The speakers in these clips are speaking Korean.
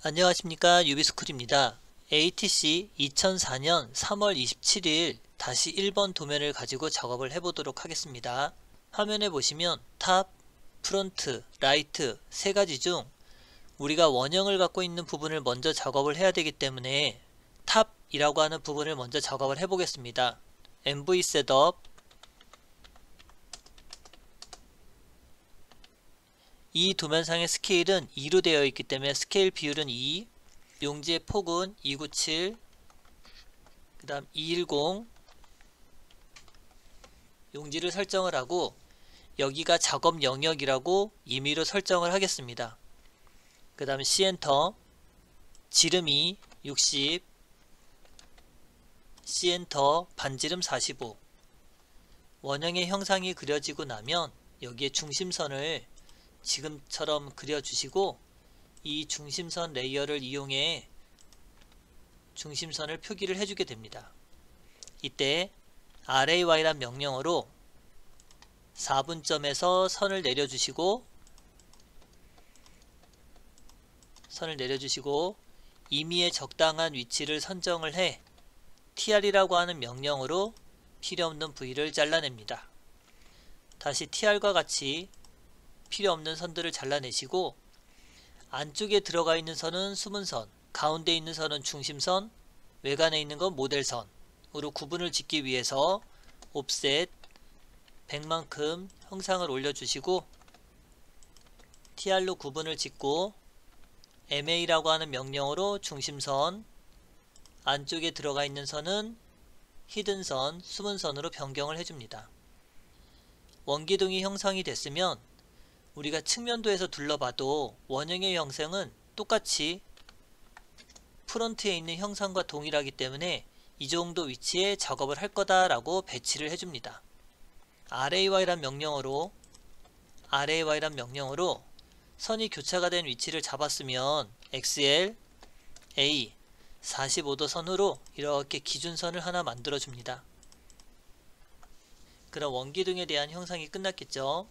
안녕하십니까, 유비스쿨입니다. ATC 2004년 3월 27일 다시 1번 도면을 가지고 작업을 해보도록 하겠습니다. 화면에 보시면 탑, 프론트, 라이트 세 가지 중 우리가 원형을 갖고 있는 부분을 먼저 작업을 해야 되기 때문에 탑이라고 하는 부분을 먼저 작업을 해보겠습니다. MV 셋업, 이 도면상의 스케일은 2로 되어 있기 때문에 스케일 비율은 2, 용지의 폭은 297, 그 다음 210, 용지를 설정을 하고 여기가 작업 영역이라고 임의로 설정을 하겠습니다. 그 다음 C엔터, 지름이 60, C엔터, 반지름 45. 원형의 형상이 그려지고 나면 여기에 중심선을 지금처럼 그려주시고 이 중심선 레이어를 이용해 중심선을 표기를 해주게 됩니다. 이때 RAY란 명령어로 4분점에서 선을 내려주시고 임의의 적당한 위치를 선정을 해 TR이라고 하는 명령어로 필요없는 부위를 잘라냅니다. 다시 TR과 같이 필요없는 선들을 잘라내시고 안쪽에 들어가 있는 선은 숨은선, 가운데 있는 선은 중심선, 외관에 있는 건 모델선으로 구분을 짓기 위해서 옵셋 100만큼 형상을 올려주시고 TR로 구분을 짓고 MA라고 하는 명령어로 중심선, 안쪽에 들어가 있는 선은 히든선, 숨은선으로 변경을 해줍니다. 원기둥이 형성이 됐으면 우리가 측면도에서 둘러봐도 원형의 형상은 똑같이 프론트에 있는 형상과 동일하기 때문에 이 정도 위치에 작업을 할 거다라고 배치를 해줍니다. RAY란 명령어로 선이 교차가 된 위치를 잡았으면 XL, A 45도 선으로 이렇게 기준선을 하나 만들어 줍니다. 그럼 원기둥에 대한 형상이 끝났겠죠.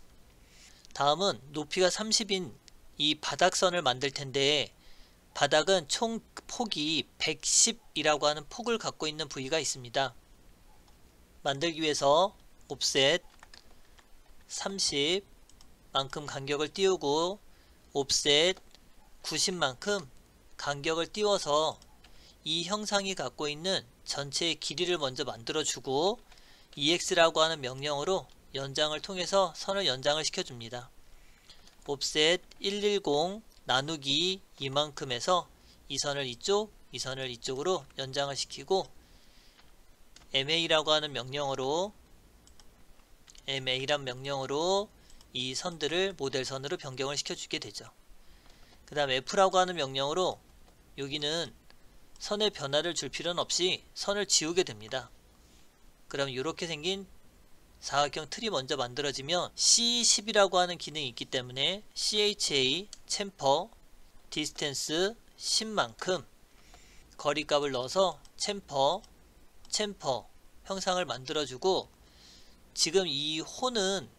다음은 높이가 30인 이 바닥선을 만들 텐데 바닥은 총 폭이 110이라고 하는 폭을 갖고 있는 부위가 있습니다. 만들기 위해서 옵셋 30만큼 간격을 띄우고 옵셋 90만큼 간격을 띄워서 이 형상이 갖고 있는 전체의 길이를 먼저 만들어주고 EX라고 하는 명령어로 연장을 통해서 선을 연장을 시켜줍니다. 옵셋 110 나누기 이만큼 해서 이 선을 이쪽, 이 선을 이쪽으로 연장을 시키고 MA라고 하는 명령어로 이 선들을 모델선으로 변경을 시켜주게 되죠. 그 다음 F라고 하는 명령어로 여기는 선의 변화를 줄 필요는 없이 선을 지우게 됩니다. 그럼 이렇게 생긴 사각형 틀이 먼저 만들어지면 C10이라고 하는 기능이 있기 때문에 CHA 챔퍼 디스텐스 10만큼 거리값을 넣어서 챔퍼 형상을 만들어주고 지금 이 호는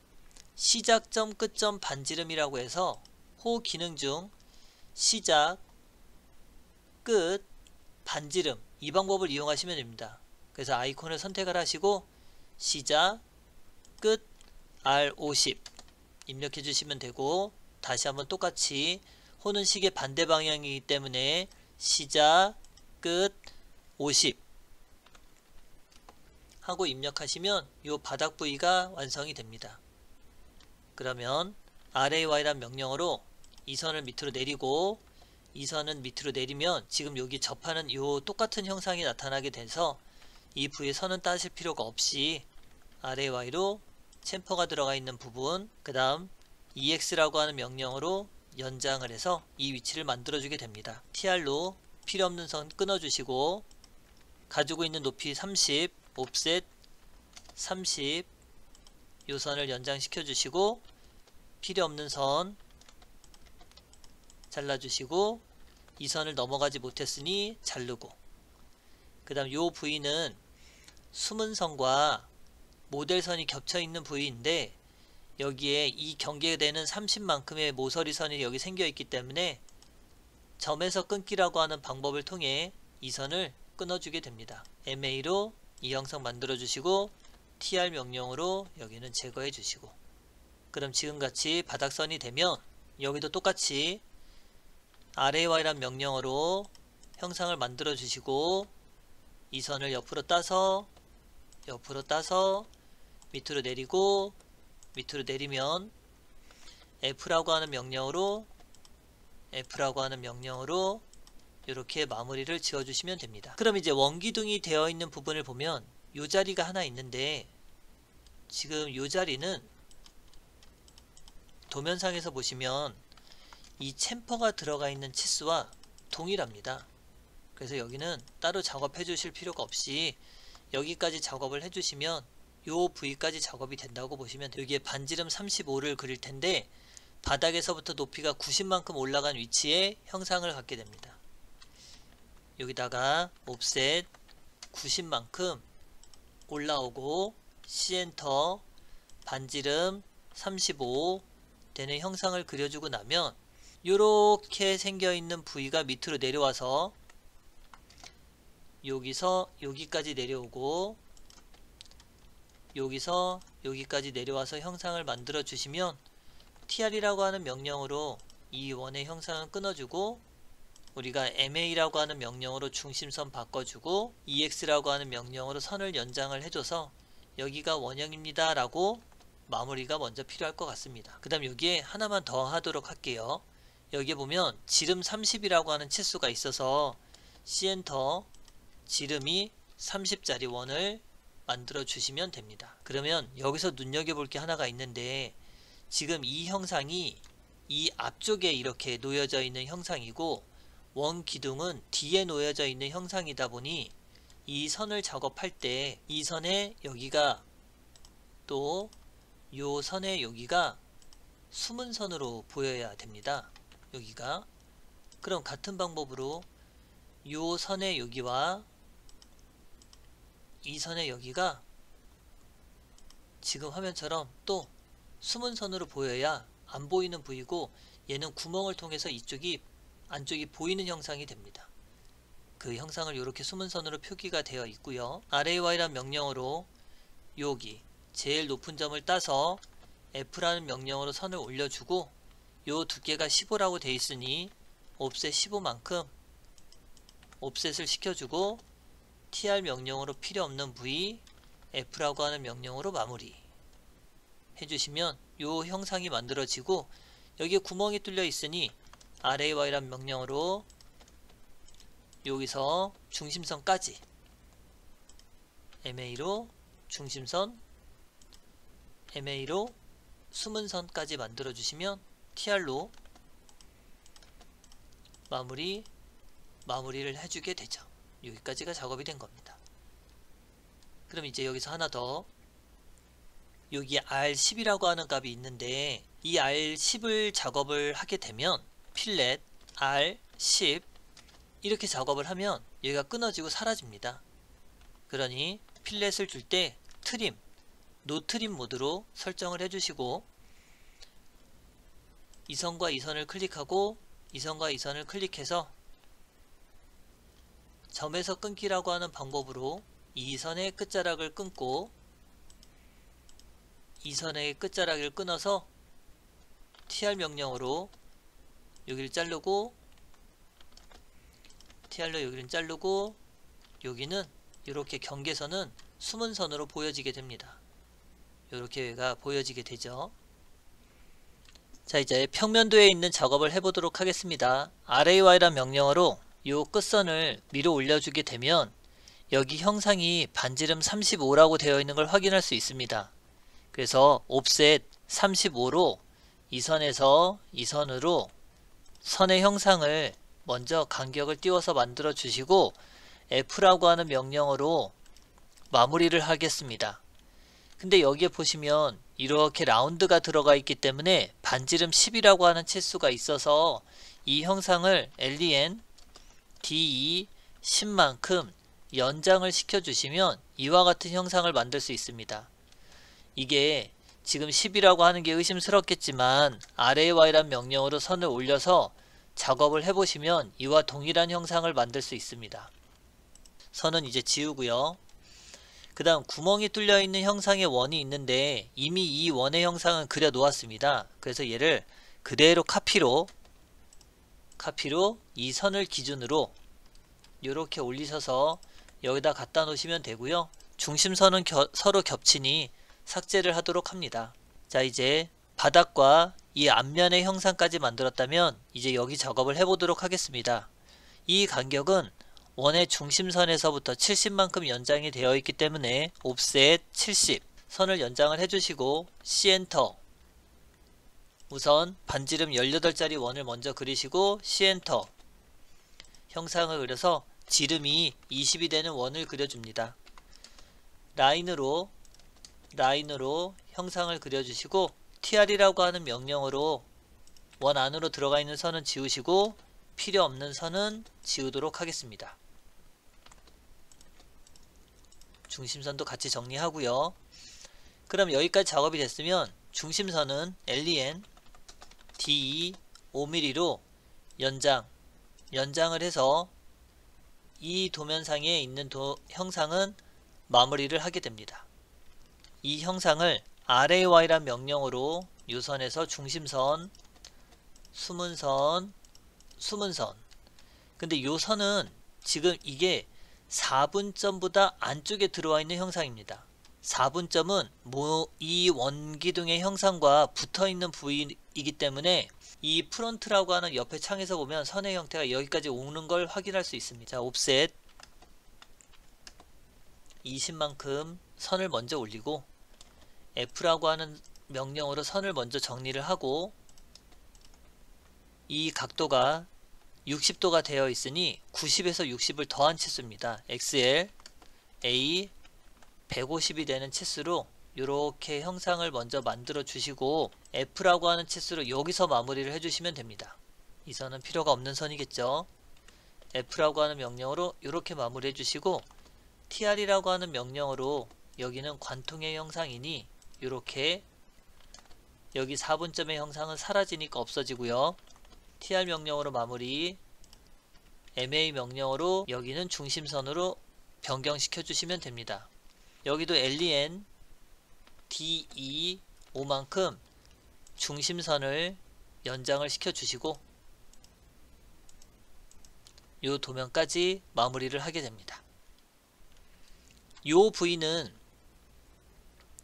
시작점 끝점 반지름이라고 해서 호 기능 중 시작 끝 반지름 이 방법을 이용하시면 됩니다. 그래서 아이콘을 선택을 하시고 시작 끝 R50 입력해 주시면 되고 다시 한번 똑같이 호는 시계 반대 방향이기 때문에 시작 끝 50 하고 입력하시면 이 바닥 부위가 완성이 됩니다. 그러면 RAY란 명령어로 이 선을 밑으로 내리고 이 선은 밑으로 내리면 지금 여기 접하는 이 똑같은 형상이 나타나게 돼서 이 부위에 선은 따실 필요가 없이 RAY로 챔퍼가 들어가 있는 부분 그 다음 EX라고 하는 명령어로 연장을 해서 이 위치를 만들어 주게 됩니다. TR로 필요없는 선 끊어 주시고 가지고 있는 높이 30 옵셋 30 요 선을 연장시켜 주시고 필요없는 선 잘라 주시고 이 선을 넘어가지 못했으니 자르고 그 다음 요 부위는 숨은 선과 모델선이 겹쳐 있는 부위인데 여기에 이 경계되는 30만큼의 모서리 선이 여기 생겨 있기 때문에 점에서 끊기라고 하는 방법을 통해 이 선을 끊어주게 됩니다. MA로 이 형상 만들어 주시고 TR 명령으로 여기는 제거해 주시고, 그럼 지금같이 바닥선이 되면 여기도 똑같이 RAY란 명령어로 형상을 만들어 주시고 이 선을 옆으로 따서 밑으로 내리고, 밑으로 내리면 F라고 하는 명령어로 이렇게 마무리를 지어 주시면 됩니다. 그럼 이제 원기둥이 되어 있는 부분을 보면 이 자리가 하나 있는데, 지금 이 자리는 도면상에서 보시면 이 챔퍼가 들어가 있는 치수와 동일합니다. 그래서 여기는 따로 작업해 주실 필요가 없이 여기까지 작업을 해 주시면 요 부위까지 작업이 된다고 보시면 돼요. 여기에 반지름 35를 그릴 텐데 바닥에서부터 높이가 90만큼 올라간 위치에 형상을 갖게 됩니다. 여기다가 옵셋 90만큼 올라오고 C엔터 반지름 35 되는 형상을 그려주고 나면 이렇게 생겨있는 부위가 밑으로 내려와서 여기서 여기까지 내려오고 여기서 여기까지 내려와서 형상을 만들어 주시면 TR이라고 하는 명령으로 이 원의 형상을 끊어주고, 우리가 MA라고 하는 명령으로 중심선 바꿔주고 EX라고 하는 명령으로 선을 연장을 해줘서 여기가 원형입니다 라고 마무리가 먼저 필요할 것 같습니다. 그 다음 여기에 하나만 더 하도록 할게요. 여기에 보면 지름 30이라고 하는 치수가 있어서 C엔터 지름이 30짜리 원을 만들어 주시면 됩니다. 그러면 여기서 눈여겨볼 게 하나가 있는데, 지금 이 형상이 이 앞쪽에 이렇게 놓여져 있는 형상이고 원 기둥은 뒤에 놓여져 있는 형상이다 보니 이 선을 작업할 때 이 선에 여기가 또 요 선에 여기가 숨은 선으로 보여야 됩니다. 여기가. 그럼 같은 방법으로 요 선의 여기와 이 선의 여기가 지금 화면처럼 또 숨은 선으로 보여야 안 보이는 부위고, 얘는 구멍을 통해서 이쪽이 안쪽이 보이는 형상이 됩니다. 그 형상을 이렇게 숨은 선으로 표기가 되어 있고요. RAY란 명령어로 여기 제일 높은 점을 따서 F라는 명령어로 선을 올려주고, 요 두께가 15라고 되어 있으니 옵셋 15만큼 옵셋을 시켜주고 TR 명령어로 필요 없는 부위 F라고 하는 명령어로 마무리 해주시면 요 형상이 만들어지고, 여기에 구멍이 뚫려 있으니 RAY란 명령어로 여기서 중심선까지 MA로 중심선, MA로 숨은 선까지 만들어 주시면 TR로 마무리를 해주게 되죠. 여기까지가 작업이 된 겁니다. 그럼 이제 여기서 하나 더, 여기 R10이라고 하는 값이 있는데 이 R10을 작업을 하게 되면 필렛 R10 이렇게 작업을 하면 여기가 끊어지고 사라집니다. 그러니 필렛을 줄 때 트림, 노트림 모드로 설정을 해주시고, 이 선과 이 선을 클릭하고 이 선과 이 선을 클릭해서 점에서 끊기라고 하는 방법으로 이 선의 끝자락을 끊고 이 선의 끝자락을 끊어서 TR 명령으로 여기를 자르고, TR로 여기를 자르고, 여기는 이렇게 경계선은 숨은 선으로 보여지게 됩니다. 이렇게가 보여지게 되죠. 자, 이제 평면도에 있는 작업을 해보도록 하겠습니다. RAY란 명령어로 이 끝선을 밀어 올려주게 되면 여기 형상이 반지름 35라고 되어 있는 걸 확인할 수 있습니다. 그래서 옵셋 35로 이 선에서 이 선으로 선의 형상을 먼저 간격을 띄워서 만들어 주시고 F라고 하는 명령어로 마무리를 하겠습니다. 근데 여기에 보시면 이렇게 라운드가 들어가 있기 때문에 반지름 10이라고 하는 치수가 있어서 이 형상을 LEN DE 10만큼 연장을 시켜주시면 이와 같은 형상을 만들 수 있습니다. 이게 지금 10이라고 하는 게 의심스럽겠지만 RAY란 명령으로 선을 올려서 작업을 해보시면 이와 동일한 형상을 만들 수 있습니다. 선은 이제 지우고요. 그 다음 구멍이 뚫려 있는 형상의 원이 있는데 이미 이 원의 형상은 그려 놓았습니다. 그래서 얘를 그대로 카피로 이 선을 기준으로 이렇게 올리셔서 여기다 갖다 놓으시면 되고요. 중심선은 서로 겹치니 삭제를 하도록 합니다. 자, 이제 바닥과 이 앞면의 형상까지 만들었다면 이제 여기 작업을 해보도록 하겠습니다. 이 간격은 원의 중심선에서부터 70만큼 연장이 되어 있기 때문에 옵셋 70 선을 연장을 해주시고 C엔터. 우선 반지름 18짜리 원을 먼저 그리시고 C엔터. 형상을 그려서 지름이 20이 되는 원을 그려줍니다. 라인으로 형상을 그려주시고 TR이라고 하는 명령어로 원 안으로 들어가 있는 선은 지우시고 필요 없는 선은 지우도록 하겠습니다. 중심선도 같이 정리하고요. 그럼 여기까지 작업이 됐으면 중심선은 LEN DE 5mm로 연장을 해서 이 도면상에 있는 형상은 마무리를 하게 됩니다. 이 형상을 RAY란 명령어로 유선에서 중심선, 숨은선. 근데 요 선은 지금 이게 4분점보다 안쪽에 들어와 있는 형상입니다. 4분점은 이 원기둥의 형상과 붙어 있는 부위이기 때문에 이 프론트라고 하는 옆에 창에서 보면 선의 형태가 여기까지 오는 걸 확인할 수 있습니다. 자, 옵셋 20만큼 선을 먼저 올리고 F라고 하는 명령으로 선을 먼저 정리를 하고 이 각도가 60도가 되어 있으니 90에서 60을 더한 치수입니다. XL A 150이 되는 치수로 이렇게 형상을 먼저 만들어 주시고 F라고 하는 치수로 여기서 마무리를 해주시면 됩니다. 이 선은 필요가 없는 선이겠죠. F라고 하는 명령으로 이렇게 마무리해 주시고 TR이라고 하는 명령으로 여기는 관통의 형상이니 이렇게 여기 4분점의 형상은 사라지니까 없어지고요. TR 명령으로 마무리, MA 명령으로 여기는 중심선으로 변경시켜 주시면 됩니다. 여기도 LEN DE 5만큼 중심선을 연장을 시켜 주시고 이 도면까지 마무리를 하게 됩니다. 이 부위는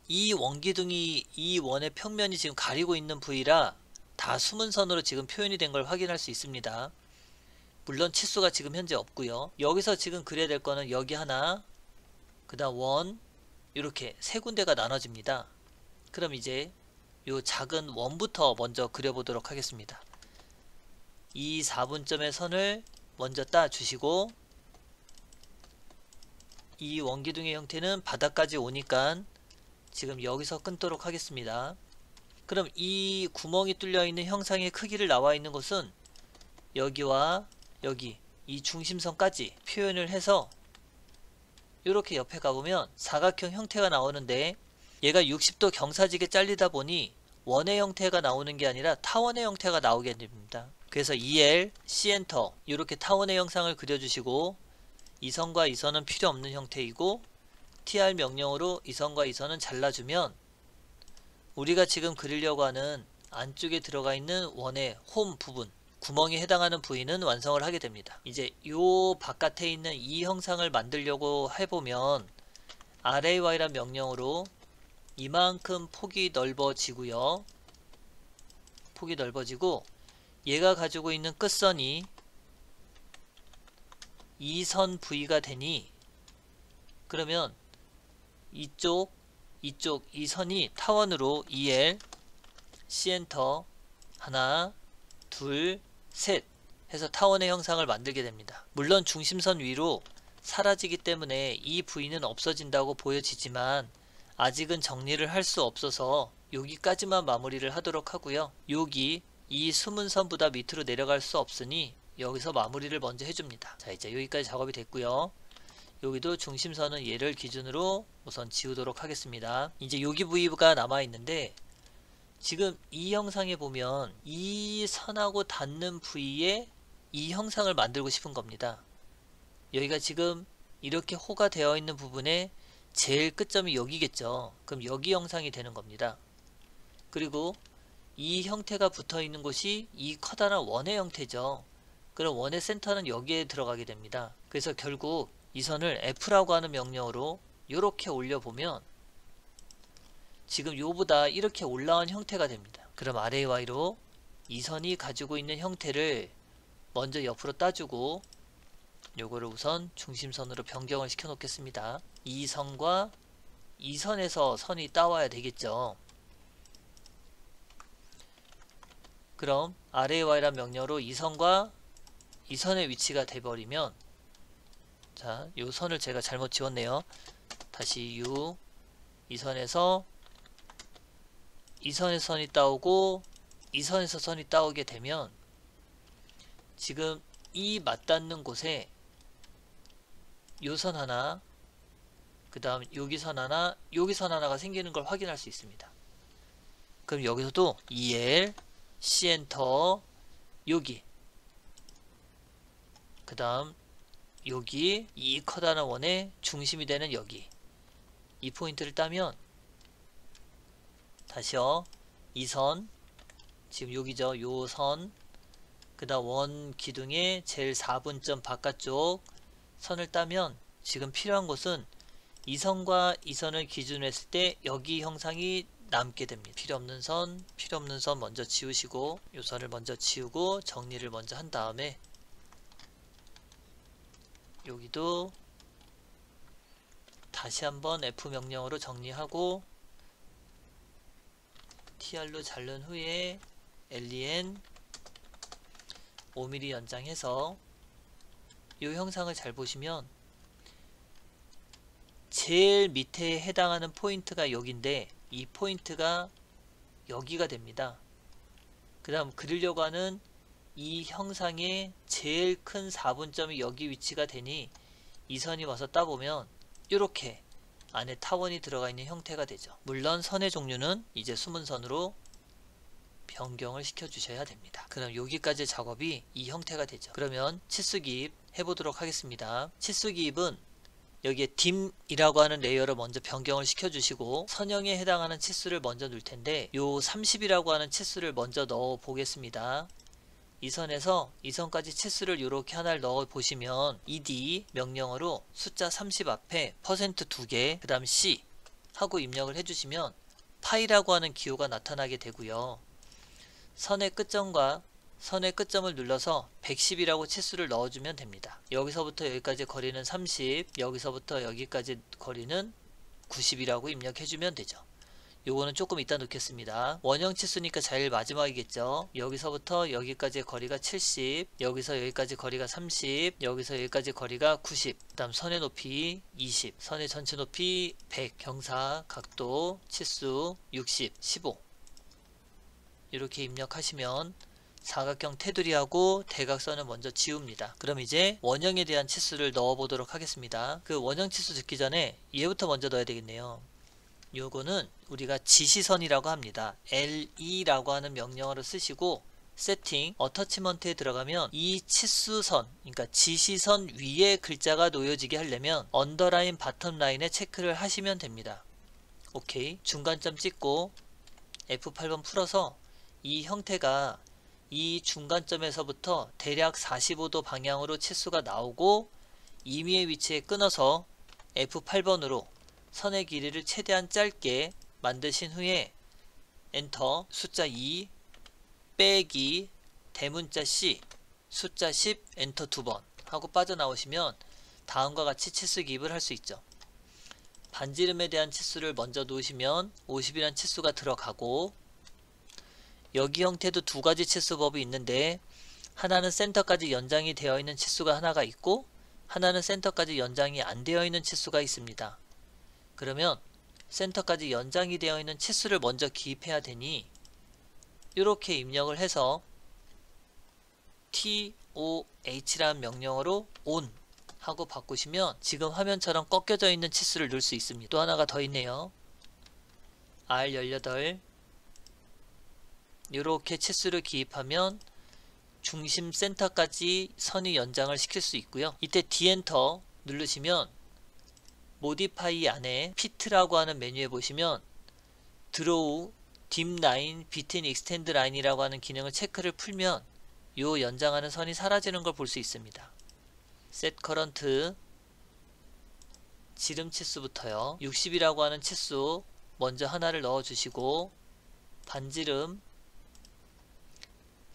이 원기둥이 이 원의 평면이 지금 가리고 있는 부위라 다 숨은선으로 지금 표현이 된 걸 확인할 수 있습니다. 물론 치수가 지금 현재 없고요. 여기서 지금 그려야 될 거는 여기 하나, 그 다음 원, 이렇게 세 군데가 나눠집니다. 그럼 이제 요 작은 원부터 먼저 그려보도록 하겠습니다. 이 4분점의 선을 먼저 따 주시고 이 원기둥의 형태는 바닥까지 오니까 지금 여기서 끊도록 하겠습니다. 그럼 이 구멍이 뚫려 있는 형상의 크기를 나와 있는 곳은 여기와 여기 이 중심선까지 표현을 해서 이렇게 옆에 가보면 사각형 형태가 나오는데 얘가 60도 경사지게 잘리다 보니 원의 형태가 나오는 게 아니라 타원의 형태가 나오게 됩니다. 그래서 EL, C엔터 이렇게 타원의 형상을 그려주시고 이 선과 이 선은 필요 없는 형태이고 TR 명령으로 이 선과 이 선은 잘라주면 우리가 지금 그리려고 하는 안쪽에 들어가 있는 원의 홈 부분, 구멍에 해당하는 부위는 완성을 하게 됩니다. 이제 요 바깥에 있는 이 형상을 만들려고 해보면 RAY란 명령으로 이만큼 폭이 넓어지고요. 폭이 넓어지고 얘가 가지고 있는 끝선이 이 선 부위가 되니 그러면 이쪽 이 선이 타원으로 EL, C엔터 하나, 둘, 셋 해서 타원의 형상을 만들게 됩니다. 물론 중심선 위로 사라지기 때문에 이 부위는 없어진다고 보여지지만 아직은 정리를 할 수 없어서 여기까지만 마무리를 하도록 하고요. 여기 이 숨은 선보다 밑으로 내려갈 수 없으니 여기서 마무리를 먼저 해줍니다. 자, 이제 여기까지 작업이 됐고요. 여기도 중심선은 얘를 기준으로 우선 지우도록 하겠습니다. 이제 여기 부위가 남아 있는데 지금 이 형상에 보면 이 선하고 닿는 부위에 이 형상을 만들고 싶은 겁니다. 여기가 지금 이렇게 호가 되어 있는 부분에 제일 끝점이 여기겠죠. 그럼 여기 형상이 되는 겁니다. 그리고 이 형태가 붙어 있는 곳이 이 커다란 원의 형태죠. 그럼 원의 센터는 여기에 들어가게 됩니다. 그래서 결국 이 선을 F라고 하는 명령으로 이렇게 올려보면 지금 요보다 이렇게 올라온 형태가 됩니다. 그럼 RAY로 이 선이 가지고 있는 형태를 먼저 옆으로 따주고 요거를 우선 중심선으로 변경을 시켜 놓겠습니다. 이 선과 이 선에서 선이 따와야 되겠죠. 그럼 RAY란 명령으로 이 선과 이 선의 위치가 돼버리면, 자, 요 선을 제가 잘못 지웠네요. 다시 이 선에서 이 선에서 선이 따오고 이 선에서 선이 따오게 되면 지금 이 맞닿는 곳에 요 선 하나, 그 다음 여기 선 하나, 여기 선 하나가 생기는 걸 확인할 수 있습니다. 그럼 여기서도 EL, C 엔터, 여기, 그 다음 여기 이 커다란 원의 중심이 되는 여기, 이 포인트를 따면 다시요, 이 선, 지금 여기죠, 요 선, 그 다음 원 기둥의 제일 4분점 바깥쪽 선을 따면 지금 필요한 곳은 이 선과 이 선을 기준으로 했을 때 여기 형상이 남게 됩니다. 필요 없는 선 먼저 지우시고 이 선을 먼저 지우고 정리를 먼저 한 다음에 여기도 다시 한번 F 명령으로 정리하고 TR로 자른 후에 LEN 5mm 연장해서 이 형상을 잘 보시면 제일 밑에 해당하는 포인트가 여기인데 이 포인트가 여기가 됩니다. 그 다음 그리려고 하는 이 형상의 제일 큰 4분점이 여기 위치가 되니 이 선이 와서 따보면 이렇게 안에 타원이 들어가 있는 형태가 되죠. 물론 선의 종류는 이제 숨은 선으로 변경을 시켜 주셔야 됩니다. 그럼 여기까지 작업이 이 형태가 되죠. 그러면 치수 기입 해보도록 하겠습니다. 치수 기입은 여기에 딤이라고 하는 레이어를 먼저 변경을 시켜 주시고 선형에 해당하는 치수를 먼저 넣을 텐데 요 30이라고 하는 치수를 먼저 넣어 보겠습니다. 이 선에서 이 선까지 치수를 이렇게 하나를 넣어 보시면 ED 명령어로 숫자 30 앞에 % 2개 그 다음 C 하고 입력을 해주시면 파이라고 하는 기호가 나타나게 되고요. 선의 끝점과 선의 끝점을 눌러서 110이라고 치수를 넣어주면 됩니다. 여기서부터 여기까지 거리는 30, 여기서부터 여기까지 거리는 90이라고 입력해주면 되죠. 요거는 조금 이따 넣겠습니다. 원형 치수니까 제일 마지막이겠죠. 여기서부터 여기까지의 거리가 70, 여기서 여기까지 거리가 30, 여기서 여기까지 거리가 90, 그 다음 선의 높이 20, 선의 전체 높이 100, 경사, 각도, 치수 60, 15 이렇게 입력하시면 사각형 테두리하고 대각선을 먼저 지웁니다. 그럼 이제 원형에 대한 치수를 넣어 보도록 하겠습니다. 그 원형 치수 듣기 전에 얘부터 먼저 넣어야 되겠네요. 요거는 우리가 지시선이라고 합니다. LE라고 하는 명령어를 쓰시고 세팅, 어터치먼트에 들어가면 이 치수선, 그러니까 지시선 위에 글자가 놓여지게 하려면 언더라인, 바텀라인에 체크를 하시면 됩니다. 오케이. 중간점 찍고 F8번 풀어서 이 형태가 이 중간점에서부터 대략 45도 방향으로 치수가 나오고 임의의 위치에 끊어서 F8번으로 선의 길이를 최대한 짧게 만드신 후에 엔터 숫자 2 빼기 대문자 C 숫자 10 엔터 2번 하고 빠져나오시면 다음과 같이 치수 기입을 할 수 있죠. 반지름에 대한 치수를 먼저 놓으시면 50이란 치수가 들어가고 여기 형태도 두 가지 치수법이 있는데 하나는 센터까지 연장이 되어 있는 치수가 하나가 있고 하나는 센터까지 연장이 안 되어 있는 치수가 있습니다. 그러면 센터까지 연장이 되어 있는 치수를 먼저 기입해야 되니 이렇게 입력을 해서 TOH라는 명령어로 ON 하고 바꾸시면 지금 화면처럼 꺾여져 있는 치수를 넣을 수 있습니다. 또 하나가 더 있네요. R18 이렇게 치수를 기입하면 중심 센터까지 선이 연장을 시킬 수 있고요. 이때 D-엔터 누르시면 모디파이 안에 피트라고 하는 메뉴에 보시면 드로우 딥 라인 비트윈 익스텐드 라인이라고 하는 기능을 체크를 풀면 요 연장하는 선이 사라지는 걸 볼 수 있습니다. 셋 커런트 지름 치수부터요. 60이라고 하는 치수 먼저 하나를 넣어 주시고 반지름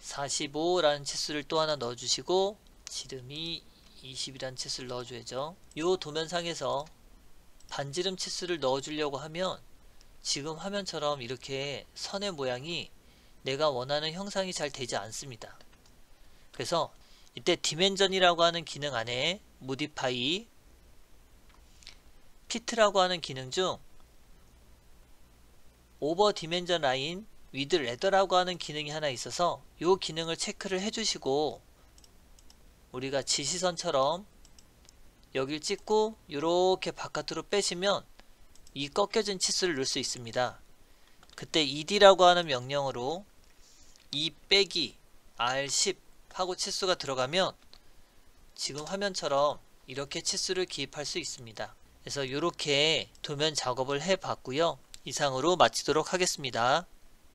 45라는 치수를 또 하나 넣어 주시고 지름이 20이라는 치수를 넣어 줘야죠. 요 도면상에서 반지름 치수를 넣어 주려고 하면 지금 화면처럼 이렇게 선의 모양이 내가 원하는 형상이 잘 되지 않습니다. 그래서 이때 디멘전이라고 하는 기능 안에 모디파이 피트라고 하는 기능 중 오버 디멘전 라인 위드 레더라고 하는 기능이 하나 있어서 이 기능을 체크를 해주시고 우리가 지시선처럼 여길 찍고 이렇게 바깥으로 빼시면 이 꺾여진 치수를 넣을 수 있습니다. 그때 ed라고 하는 명령으로 이 빼기 R10 하고 치수가 들어가면 지금 화면처럼 이렇게 치수를 기입할 수 있습니다. 그래서 이렇게 도면 작업을 해 봤고요. 이상으로 마치도록 하겠습니다.